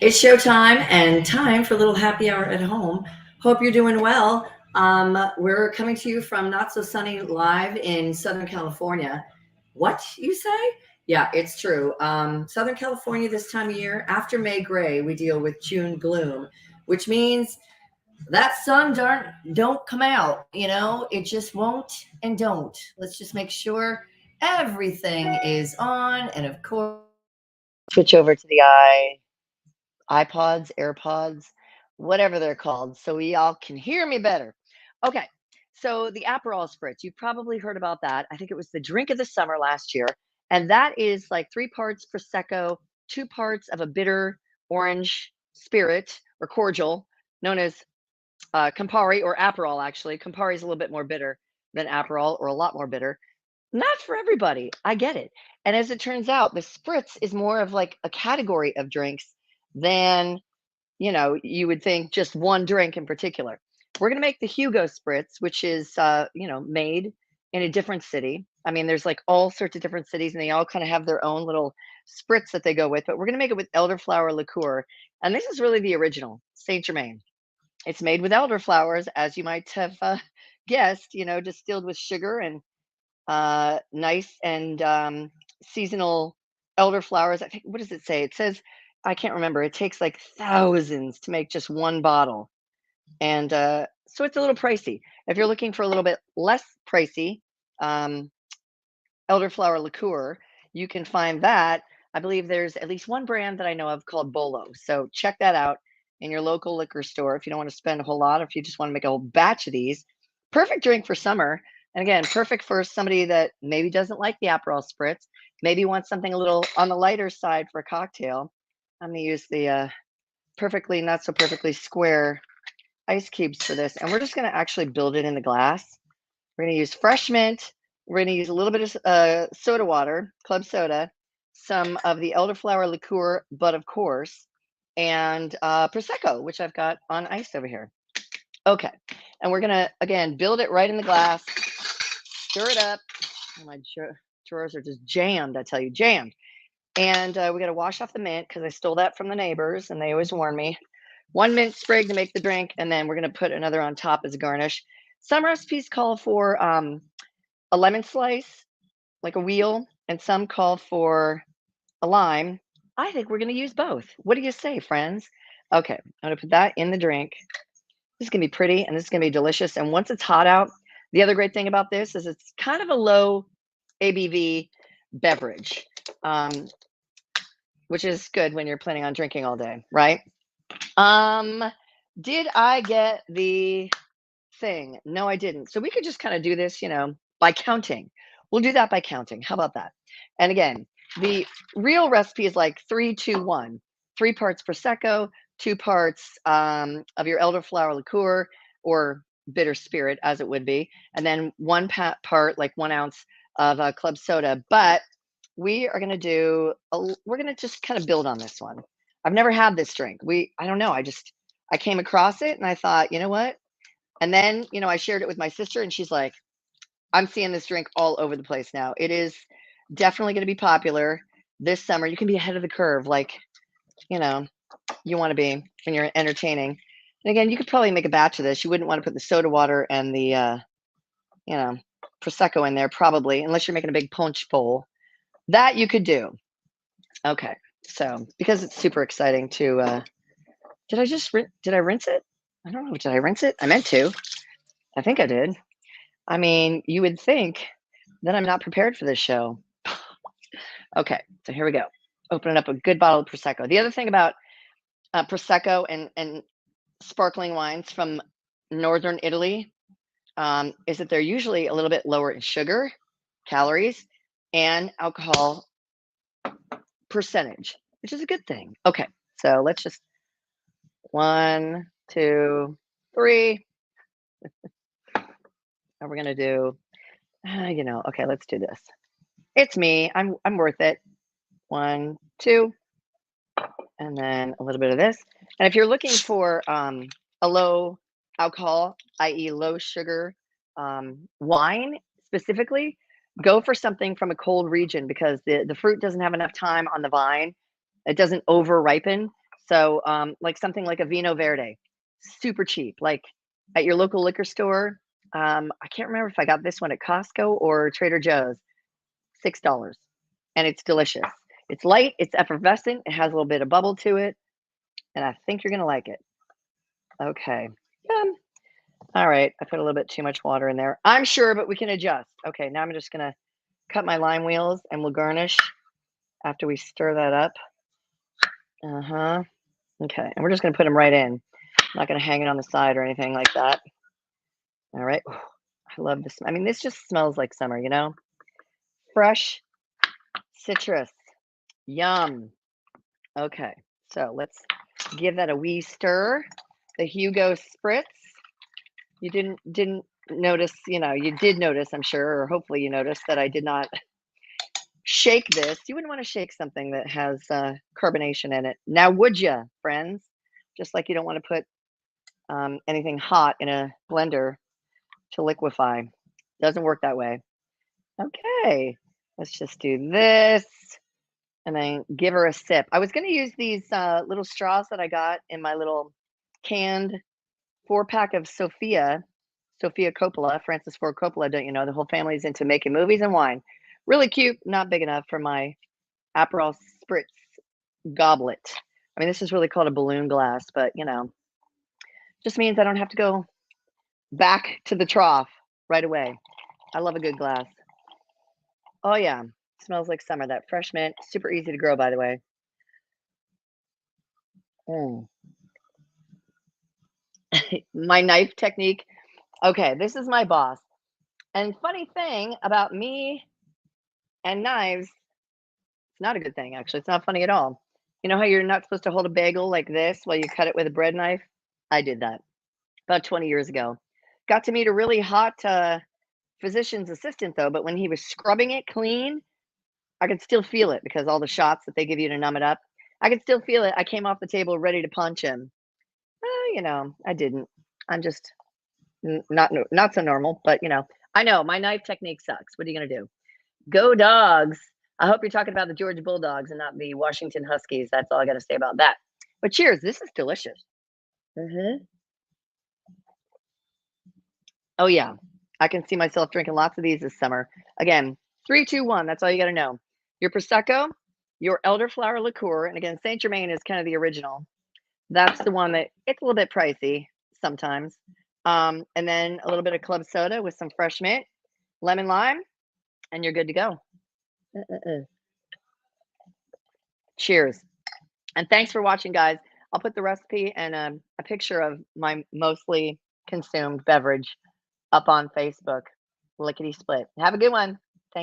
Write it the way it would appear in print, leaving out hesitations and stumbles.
It's showtime and time for a little happy hour at home. Hope you're doing well. We're coming to you from Not So Sunny live in Southern California. What you say? Yeah, it's true. Southern California this time of year, after May gray, we deal with June gloom, which means that sun don't come out. It just won't and don't. Let's just make sure everything is on, and of course, switch over to the iPods, AirPods, whatever they're called, so we all can hear me better. Okay, so the Aperol Spritz, you've probably heard about that. I think it was the drink of the summer last year, and that is like 3 parts Prosecco, 2 parts of a bitter orange spirit or cordial known as Campari or Aperol, actually. Campari is a little bit more bitter than Aperol, or a lot more bitter. Not for everybody. I get it. And as it turns out, the spritz is more of like a category of drinks than, you would think just one drink in particular. We're going to make the Hugo Spritz, which is, made in a different city. I mean, there's like all sorts of different cities and they all kind of have their own little spritz that they go with, but we're going to make it with elderflower liqueur. And this is really the original Saint Germain. It's made with elderflowers, as you might have guessed, distilled with sugar and nice and seasonal elderflowers. I think, what does it say? It says, I can't remember. It takes like thousands to make just one bottle. And so it's a little pricey. If you're looking for a little bit less pricey um, elderflower liqueur, you can find that. I believe there's at least one brand that I know of called Bolo. So check that out in your local liquor store if you don't want to spend a whole lot, or if you just want to make a whole batch of these. Perfect drink for summer. And again, perfect for somebody that maybe doesn't like the Aperol Spritz, maybe wants something a little on the lighter side for a cocktail. I'm going to use the perfectly, not so perfectly square ice cubes for this. And we're just going to actually build it in the glass. We're going to use fresh mint. We're going to use a little bit of soda water, club soda, some of the elderflower liqueur, but of course, and Prosecco, which I've got on ice over here. Okay, and we're going to, again, build it right in the glass, stir it up. Oh, my drawers are just jammed, I tell you, jammed. And we got to wash off the mint because I stole that from the neighbors, and they always warn me. 1 mint sprig to make the drink, and then we're going to put another on top as a garnish. Some recipes call for a lemon slice, like a wheel, and some call for a lime. I think we're going to use both. What do you say, friends? Okay, I'm going to put that in the drink. This is going to be pretty, and this is going to be delicious. And once it's hot out, the other great thing about this is it's kind of a low ABV beverage, which is good when you're planning on drinking all day, right? Did I get the thing? No, I didn't. So we could just kind of do this, by counting. We'll do that by counting. How about that? And again, the real recipe is like 3, 2, 1. 3 parts Prosecco, 2 parts of your elderflower liqueur or bitter spirit, as it would be, and then 1 part, like 1 ounce of club soda. But we are going to we're going to just kind of build on this one. I've never had this drink. I don't know. I came across it and I thought, you know what? And then, I shared it with my sister and she's like, I'm seeing this drink all over the place now. It is definitely going to be popular this summer. You can be ahead of the curve, like, you want to be when you're entertaining. And again, you could probably make a batch of this. You wouldn't want to put the soda water and the, Prosecco in there, probably, unless you're making a big punch bowl. That you could do. Okay. So because it's super exciting to, did I rinse it? I don't know. Did I rinse it? I meant to. I think I did. I mean, you would think that I'm not prepared for this show. Okay, so here we go. Opening up a good bottle of Prosecco. The other thing about Prosecco and sparkling wines from northern Italy is that they're usually a little bit lower in sugar, calories, and alcohol percentage, which is a good thing. Okay, so let's just 1, 2, 3. And we're gonna do, okay, let's do this. It's me. I'm worth it. 1, 2, and then a little bit of this. And if you're looking for a low alcohol, i.e., low sugar wine specifically, go for something from a cold region because the fruit doesn't have enough time on the vine. It doesn't over ripen. So, like something like a Vino Verde, super cheap, like at your local liquor store. I can't remember if I got this one at Costco or Trader Joe's, $6, and it's delicious. It's light, it's effervescent, it has a little bit of bubble to it, and I think you're gonna like it. Okay. All right, I put a little bit too much water in there. I'm sure, but we can adjust. Okay, now I'm just gonna cut my lime wheels and we'll garnish after we stir that up. Uh-huh. Okay, and we're just gonna put them right in. I'm not gonna hang it on the side or anything like that. All right. I love this. I mean, this just smells like summer, you know? Fresh citrus. Yum. Okay, so let's give that a wee stir. The Hugo Spritz. You didn't notice, you know, you did notice, I'm sure, or hopefully you noticed that I did not shake this. You wouldn't want to shake something that has carbonation in it. Now, would you, friends? Just like you don't want to put anything hot in a blender to liquefy. Doesn't work that way. Okay, let's just do this and then give her a sip. I was going to use these little straws that I got in my little canned 4-pack of Sofia Coppola, Francis Ford Coppola, don't you know? The whole family's into making movies and wine. Really cute, not big enough for my Aperol Spritz goblet. I mean, this is really called a balloon glass, but you know, just means I don't have to go back to the trough right away. I love a good glass. Oh yeah, smells like summer. That fresh mint, super easy to grow, by the way. Mm. My knife technique. Okay, this is my boss. And funny thing about me and knives, it's not a good thing, actually. It's not funny at all. You know how you're not supposed to hold a bagel like this while you cut it with a bread knife? I did that about 20 years ago. Got to meet a really hot physician's assistant, though, but when he was scrubbing it clean, I could still feel it because all the shots that they give you to numb it up. I could still feel it. I came off the table ready to punch him. You know, I didn't. I'm just not so normal, but you know, I know my knife technique sucks. What are you gonna do? Go dogs! I hope you're talking about the Georgia Bulldogs and not the Washington Huskies. That's all I got to say about that. But cheers! This is delicious. Hmm. Oh yeah, I can see myself drinking lots of these this summer. Again, 3, 2, 1. That's all you got to know. Your prosecco, your elderflower liqueur, and again, Saint Germain is kind of the original. That's the one that it's a little bit pricey sometimes. And then a little bit of club soda with some fresh mint, lemon lime, and you're good to go. Cheers. And thanks for watching, guys. I'll put the recipe and a picture of my mostly consumed beverage up on Facebook. Lickety split. Have a good one.